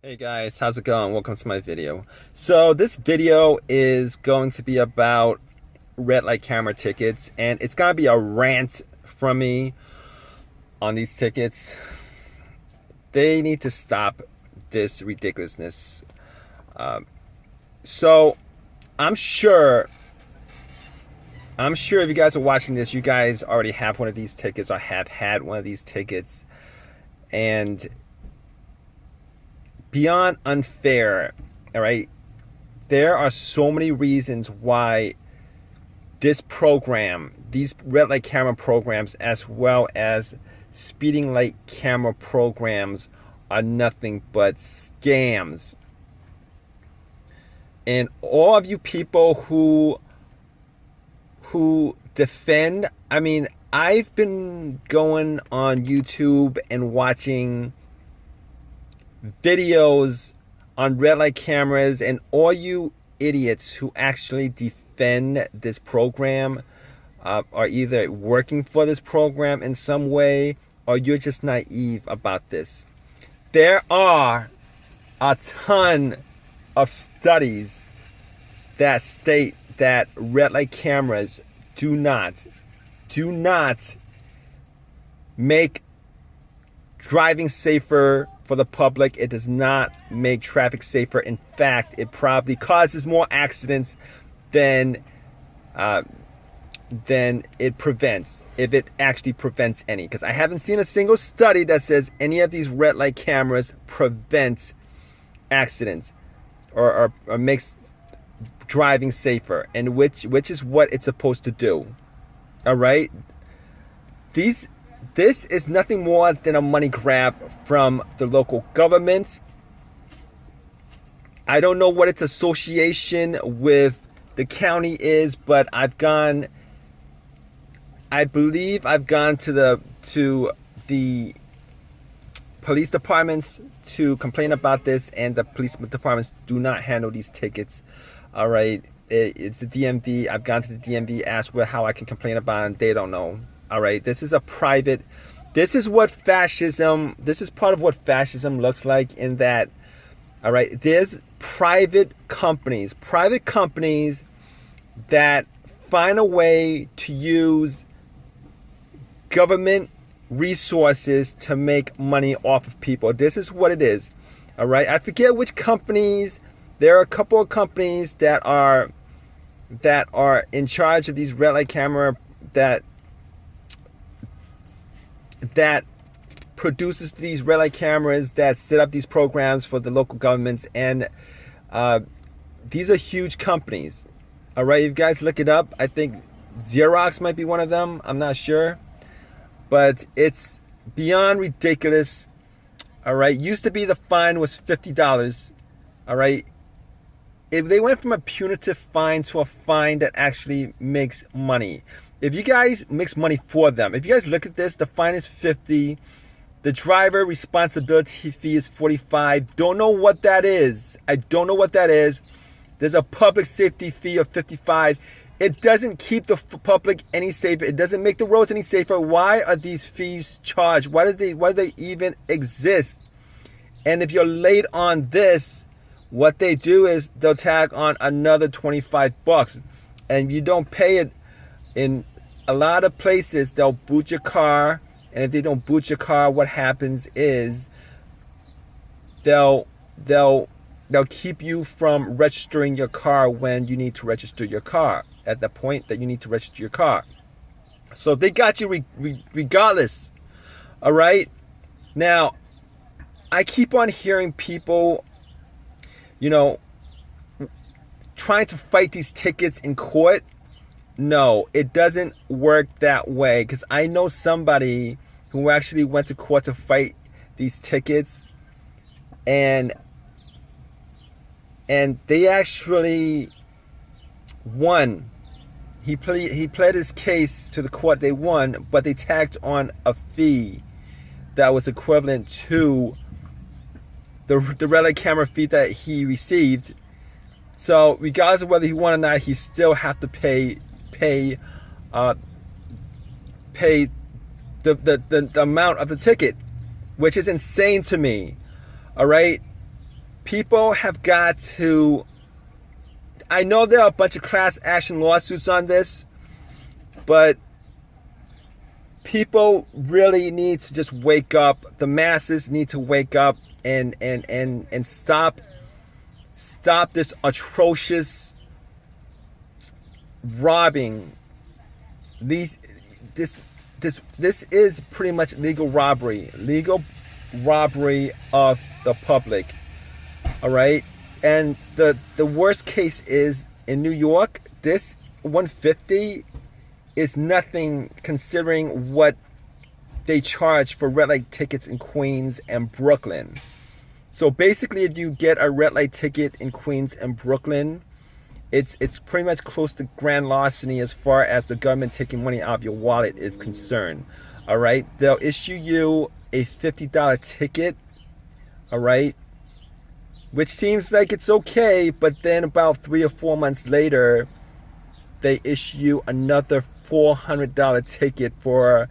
Hey guys, how's it going? Welcome to my video. So this video is going to be about red light camera tickets, and it's gonna be a rant from me on these tickets. They need to stop this ridiculousness. So I'm sure if you guys are watching this, you guys already have one of these tickets or have had one of these tickets, and beyond unfair, all right, there are so many reasons why this program, these red light camera programs, as well as speeding light camera programs, are nothing but scams. And all of you people who defend, I mean, I've been going on YouTube and watching videos on red light cameras, and all you idiots who actually defend this program are either working for this program in some way, or you're just naive about this. There are a ton of studies that state that red light cameras do not make driving safer for the public. It does not make traffic safer. In fact, it probably causes more accidents than it prevents, if it actually prevents any. Because I haven't seen a single study that says any of these red light cameras prevent accidents or makes driving safer, and which is what it's supposed to do. All right, this is nothing more than a money grab from the local government. I don't know what its association with the county is, but I believe I've gone to the police departments to complain about this, and the police departments do not handle these tickets. All right, it's the DMV. I've gone to the DMV, asked how I can complain about it, and they don't know. All right, this is what fascism, this is part of what fascism looks like, in that, all right, there's private companies that find a way to use government resources to make money off of people. This is what it is. All right, I forget which companies. There are a couple of companies that are in charge of these red light camera that produces these red light cameras, that set up these programs for the local governments, and these are huge companies. All right, you guys look it up. I think Xerox might be one of them. I'm not sure, but it's beyond ridiculous. All right, used to be the fine was $50. All right, if they went from a punitive fine to a fine that actually makes money. If you guys makes money for them, if you guys look at this, the fine is $50. The driver responsibility fee is $45. Don't know what that is. I don't know what that is. There's a public safety fee of $55. It doesn't keep the public any safer. It doesn't make the roads any safer. Why are these fees charged? Why do they even exist? And if you're late on this, what they do is they'll tag on another $25, and you don't pay it. In a lot of places, they'll boot your car, and if they don't boot your car, what happens is they'll keep you from registering your car when you need to register your car, at the point that you need to register your car. So they got you regardless. All right, now I keep on hearing people, trying to fight these tickets in court. No, it doesn't work that way, because I know somebody who actually went to court to fight these tickets, and they actually won. He pled his case to the court. They won, but they tacked on a fee that was equivalent to the red light camera fee that he received. So regardless of whether he won or not, he still have to pay the amount of the ticket, which is insane to me. All right, people have got to, I know there are a bunch of class action lawsuits on this, but people really need to just wake up. The masses need to wake up and stop this atrocious robbing. This is pretty much legal robbery of the public. All right, and the worst case is in New York. This 150 is nothing considering what they charge for red light tickets in Queens and Brooklyn. So basically, if you get a red light ticket in Queens and Brooklyn, it's pretty much close to grand larceny as far as the government taking money out of your wallet is concerned. All right, they'll issue you a $50 ticket. All right, which seems like it's okay, but then about 3 or 4 months later, they issue you another $400 ticket for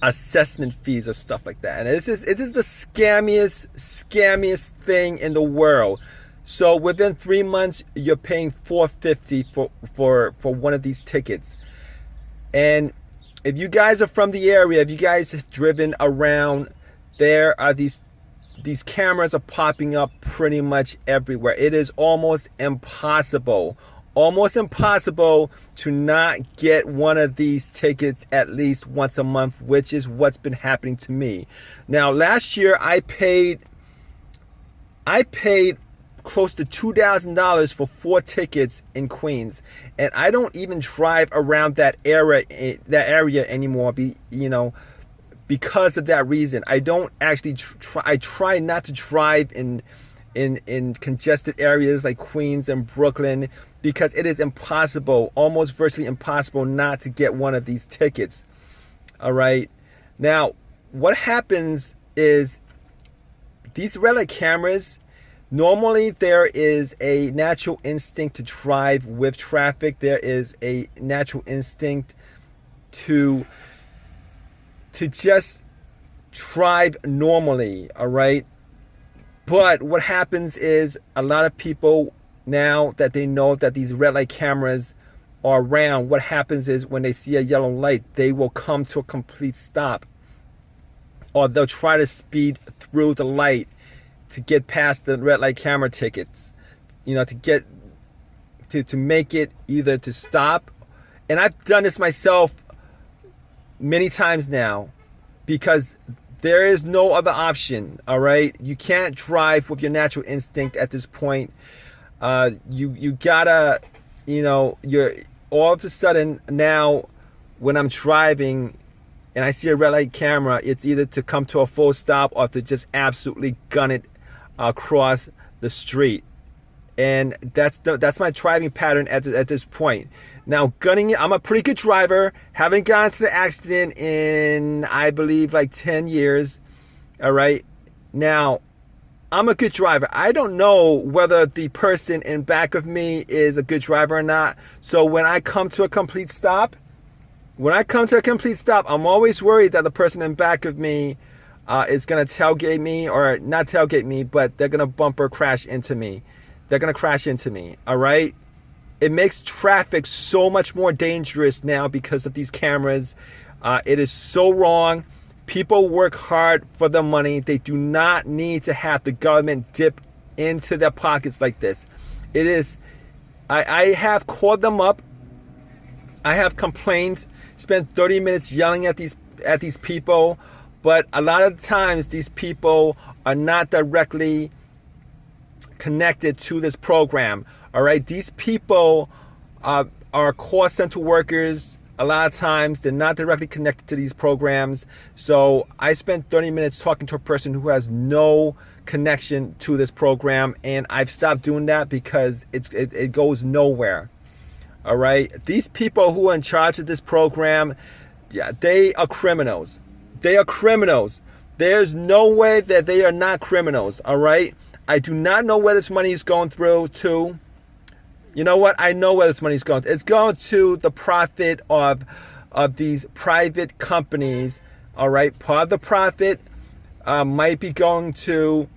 assessment fees or stuff like that. And it is the scammiest thing in the world. So within 3 months, you're paying $450 for one of these tickets. And if you guys are from the area, if you guys have driven around, there are these cameras are popping up pretty much everywhere. It is almost impossible to not get one of these tickets at least once a month, which is what's been happening to me. Now, last year I paid close to $2,000 for 4 tickets in Queens, and I don't even drive around that area anymore. Because of that reason. I don't actually I try not to drive in congested areas like Queens and Brooklyn, because it is impossible, almost virtually impossible, not to get one of these tickets. All right. Now, what happens is these red light cameras, normally there is a natural instinct to drive with traffic. There is a natural instinct to just drive normally, all right? But what happens is a lot of people, now that they know that these red light cameras are around, what happens is when they see a yellow light, they will come to a complete stop, or they'll try to speed through the light to get past the red light camera tickets, to make it either to stop. And I've done this myself many times now, because there is no other option. All right, you can't drive with your natural instinct at this point. You gotta, you're all of a sudden now, when I'm driving and I see a red light camera, it's either to come to a full stop or to just absolutely gun it across the street. And that's my driving pattern at this point. Now, gunning it, I'm a pretty good driver. Haven't gotten into the accident in, I believe, like 10 years. All right. Now, I'm a good driver. I don't know whether the person in back of me is a good driver or not. So when I come to a complete stop, I'm always worried that the person in back of me is going to tailgate me, or not tailgate me, but they're going to bumper crash into me. They're going to crash into me. All right. It makes traffic so much more dangerous now because of these cameras. It is so wrong. People work hard for the money. They do not need to have the government dip into their pockets like this. It is, I have called them up. I have complained, spent 30 minutes yelling at these people, but a lot of times these people are not directly connected to this program. All right, these people are call center workers. A lot of times they're not directly connected to these programs. So I spent 30 minutes talking to a person who has no connection to this program, and I've stopped doing that because it goes nowhere. All right, these people who are in charge of this program, yeah, they are criminals. They are criminals. There's no way that they are not criminals. All right, I do not know where this money is going through to. You know what? I know where this money is going. It's going to the profit of these private companies. All right, part of the profit might be going to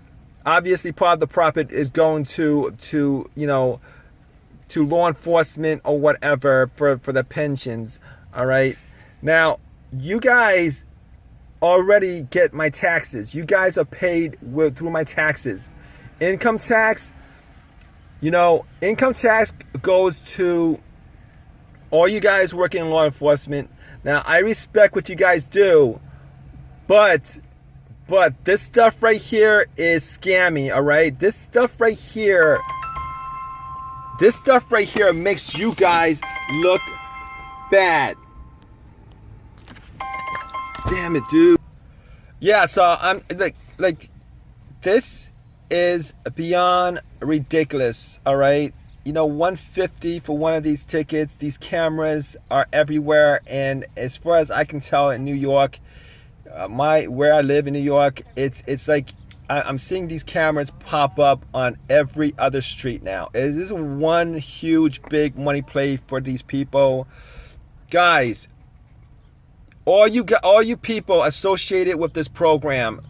obviously part of the profit is going to you know, to law enforcement or whatever for the pensions. All right. Now, you guys already get my taxes. You guys are paid through my taxes. Income tax, you know, income tax goes to all you guys working in law enforcement. Now, I respect what you guys do, but this stuff right here is scammy, all right? This stuff right here makes you guys look bad. Damn it, dude. Yeah, so I'm like this is beyond ridiculous, all right? You know, $150 for one of these tickets. These cameras are everywhere, and as far as I can tell, in New York, where I live in New York, it's like I'm seeing these cameras pop up on every other street now. Is this one huge big money play for these people, guys? All you people associated with this program,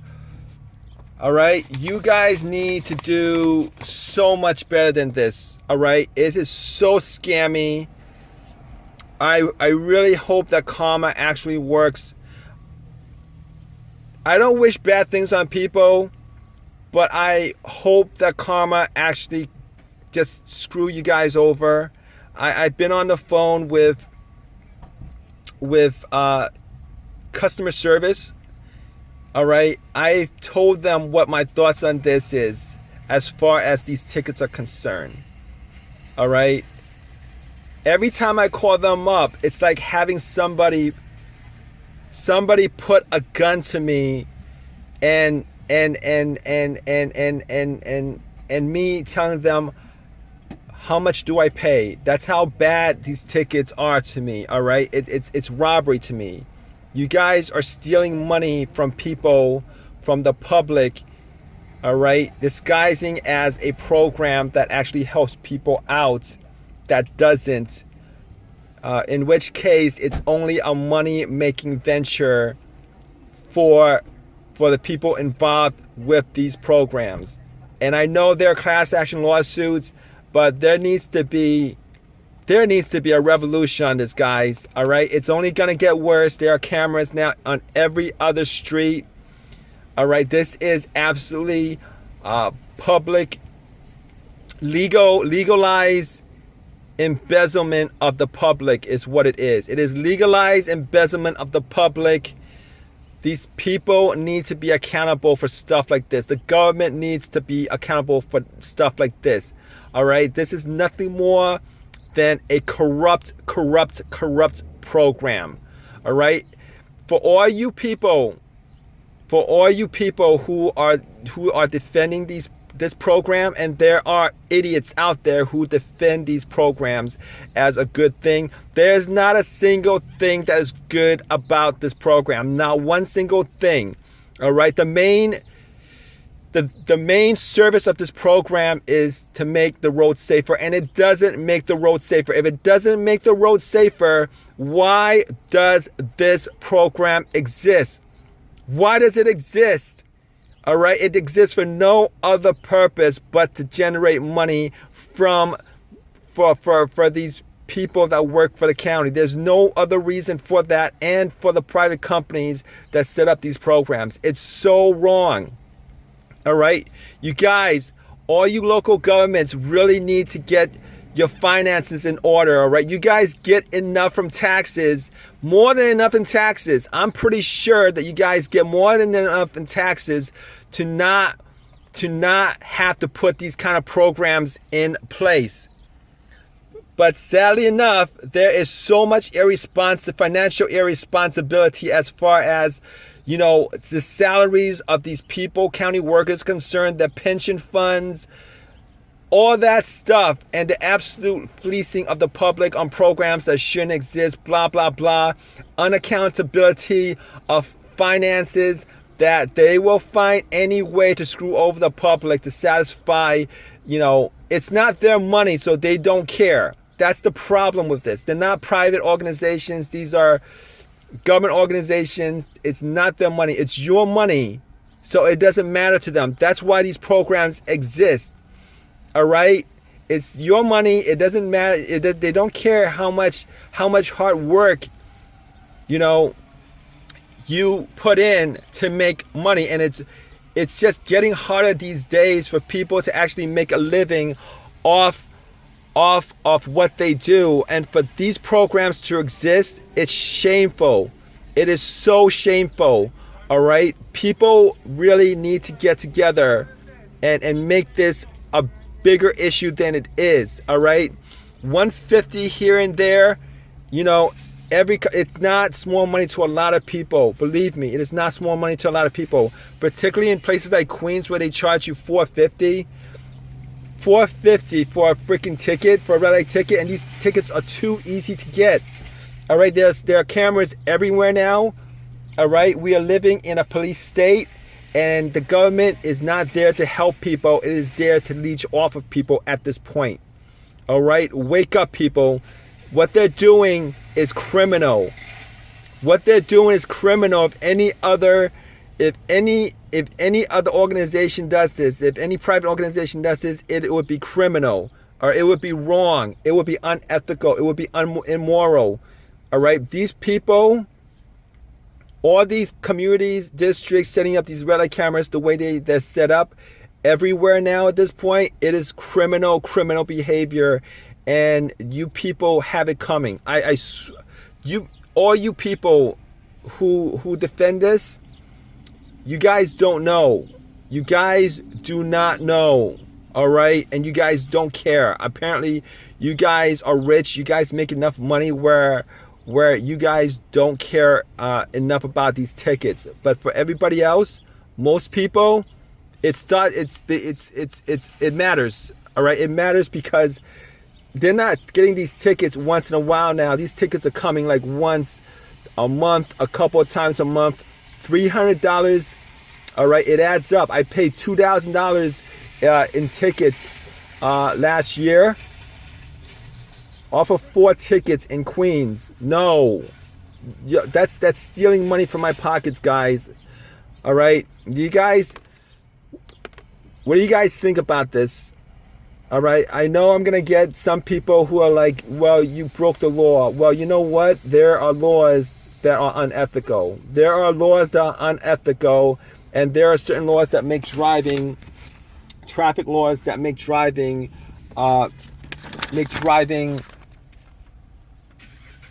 all right, you guys need to do so much better than this. All right, it is so scammy. I really hope that karma actually works. I don't wish bad things on people, but I hope that karma actually just screw you guys over. I've been on the phone with customer service. All right, I told them what my thoughts on this is as far as these tickets are concerned. All right, every time I call them up, it's like having somebody put a gun to me and me telling them how much do I pay. That's how bad these tickets are to me. All right, it's robbery to me. You guys are stealing money from people, from the public, all right, disguising as a program that actually helps people out that doesn't, in which case it's only a money-making venture for the people involved with these programs. And I know there are class action lawsuits, but there needs to be a revolution on this, guys. All right, it's only gonna get worse. There are cameras now on every other street. All right, this is absolutely public, legalized embezzlement of the public is what it is. It is legalized embezzlement of the public. These people need to be accountable for stuff like this. The government needs to be accountable for stuff like this. All right, this is nothing more than a corrupt program. All right, for all you people who are defending this program, and there are idiots out there who defend these programs as a good thing. There's not a single thing that is good about this program. Not one single thing. All right, the main service of this program is to make the road safer, and it doesn't make the road safer. If it doesn't make the road safer, why does this program exist? Why does it exist? All right, it exists for no other purpose but to generate money for these people that work for the county. There's no other reason for that, and for the private companies that set up these programs. It's so wrong. All right, you guys, all you local governments really need to get your finances in order. All right, you guys get enough from taxes, more than enough in taxes. I'm pretty sure that you guys get more than enough in taxes to not have to put these kind of programs in place. But sadly enough, there is so much financial irresponsibility as far as, you know, the salaries of these people, county workers concerned, the pension funds, all that stuff, and the absolute fleecing of the public on programs that shouldn't exist, blah, blah, blah, unaccountability of finances, that they will find any way to screw over the public to satisfy, you know, it's not their money, so they don't care. That's the problem with this. They're not private organizations. These are government organizations. It's not their money. It's your money. So it doesn't matter to them. That's why these programs exist. All right? It's your money. It doesn't matter. They don't care how much hard work, you know, you put in to make money. And it's just getting harder these days for people to actually make a living off what they do. And for these programs to exist, it's shameful. It is so shameful. All right? People really need to get together and make this a bigger issue than it is. All right? 150 here and there, you know, it's not small money to a lot of people. Believe me, it is not small money to a lot of people, particularly in places like Queens where they charge you $450 for a freaking ticket, for a red light ticket, and these tickets are too easy to get. All right, there are cameras everywhere now. All right, we are living in a police state, and the government is not there to help people. It is there to leech off of people at this point. All right, wake up, people. What they're doing is criminal. What they're doing is criminal. If any other organization does this, if any private organization does this, it would be criminal, or it would be wrong. It would be unethical. It would be immoral. All right, these people, all these communities, districts setting up these red light cameras the way they're set up everywhere now at this point, it is criminal behavior, and you people have it coming. All you people who defend this, you guys don't know. You guys do not know. All right, and you guys don't care. Apparently, you guys are rich. You guys make enough money where you guys don't care enough about these tickets. But for everybody else, most people, it matters. All right, it matters because they're not getting these tickets once in a while now. These tickets are coming like once a month, a couple of times a month. $300. All right, it adds up. I paid $2,000 in tickets last year off of 4 tickets in Queens. No, that's stealing money from my pockets, guys. All right, what do you guys think about this? All right, I know I'm gonna get some people who are like, well, you broke the law. Well, you know what? There are laws that are unethical. There are laws that are unethical, and there are certain laws that make driving, traffic laws that make driving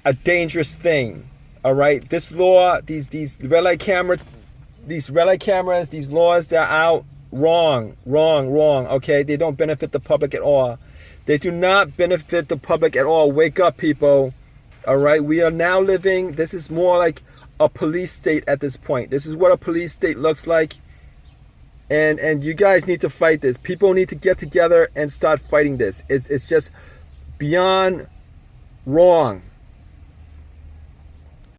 a dangerous thing. All right, this law, these red light cameras, these laws that are out, wrong. Okay, they don't benefit the public at all. They do not benefit the public at all. Wake up, people. All right, we are now living, this is more like a police state at this point. This is what a police state looks like, and you guys need to fight this. People need to get together and start fighting this. It's just beyond wrong.